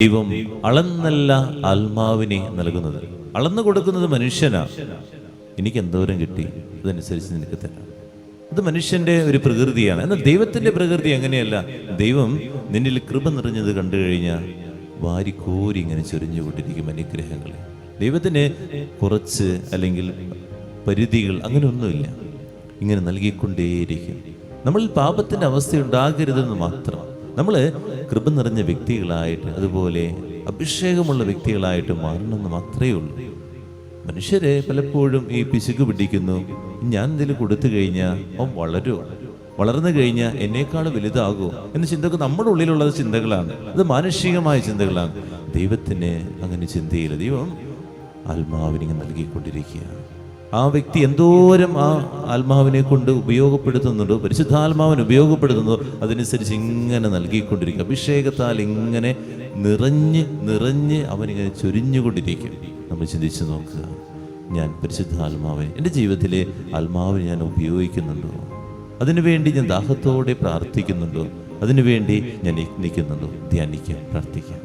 ദൈവം അളന്നല്ല ആത്മാവിനെ നൽകുന്നത്. അളന്നു കൊടുക്കുന്നത് മനുഷ്യനാണ്. എനിക്ക് എന്തോരം കിട്ടി, അതനുസരിച്ച് നിനക്ക് തരാം. അത് മനുഷ്യന്റെ ഒരു പ്രകൃതിയാണ്. എന്നാൽ ദൈവത്തിന്റെ പ്രകൃതി അങ്ങനെയല്ല. ദൈവം നിന്നിൽ കൃപ നിറഞ്ഞത് കണ്ടു കഴിഞ്ഞാൽ വാരിക്കോരി ഇങ്ങനെ ചൊരിഞ്ഞുകൊണ്ടിരിക്കും അനുഗ്രഹങ്ങളെ. ദൈവത്തിന് കുറച്ച് അല്ലെങ്കിൽ പരിധികൾ അങ്ങനെയൊന്നുമില്ല, ഇങ്ങനെ നൽകിക്കൊണ്ടേയിരിക്കും. നമ്മൾ പാപത്തിന്റെ അവസ്ഥ ഉണ്ടാകരുതെന്ന് മാത്രം. നമ്മൾ കൃപ നിറഞ്ഞ വ്യക്തികളായിട്ട്, അതുപോലെ അഭിഷേകമുള്ള വ്യക്തികളായിട്ട് മാറണമെന്ന് മാത്രമേ ഉള്ളൂ. മനുഷ്യരെ പലപ്പോഴും ഈ പിശുക്ക് പിടിക്കുന്നു. ഞാൻ എന്തെങ്കിലും കൊടുത്തു കഴിഞ്ഞാൽ അവൻ വളർന്നു കഴിഞ്ഞാൽ എന്നേക്കാൾ വലുതാകുമോ എന്ന ചിന്തക്ക് നമ്മുടെ ഉള്ളിലുള്ള ചിന്തകളാണ്. അത് മാനുഷികമായ ചിന്തകളാണ്. ദൈവത്തിന് അങ്ങനെ ചിന്തയില്ല. ദൈവം ആത്മാവിനെ നൽകിക്കൊണ്ടിരിക്കുകയാണ്. ആ വ്യക്തി എന്തോരം ആ ആത്മാവിനെ കൊണ്ട് ഉപയോഗപ്പെടുത്തുന്നുണ്ടോ, പരിശുദ്ധാത്മാവിനെ ഉപയോഗപ്പെടുത്തുന്നതോ, അതനുസരിച്ച് ഇങ്ങനെ നൽകിക്കൊണ്ടിരിക്കും. അഭിഷേകത്താൽ ഇങ്ങനെ നിറഞ്ഞ് അവനിങ്ങനെ ചൊരിഞ്ഞുകൊണ്ടിരിക്കും. നമ്മൾ ചിന്തിച്ച് നോക്കുക, ഞാൻ പരിശുദ്ധാത്മാവിനെ എൻ്റെ ജീവിതത്തിലെ ആത്മാവിനെ ഞാൻ ഉപയോഗിക്കുന്നുണ്ടോ? അതിനുവേണ്ടി ഞാൻ ദാഹത്തോടെ പ്രാർത്ഥിക്കുന്നുണ്ടോ? അതിനുവേണ്ടി ഞാൻ യത്നിക്കുന്നുണ്ടോ? ധ്യാനിക്കാം, പ്രാർത്ഥിക്കാം.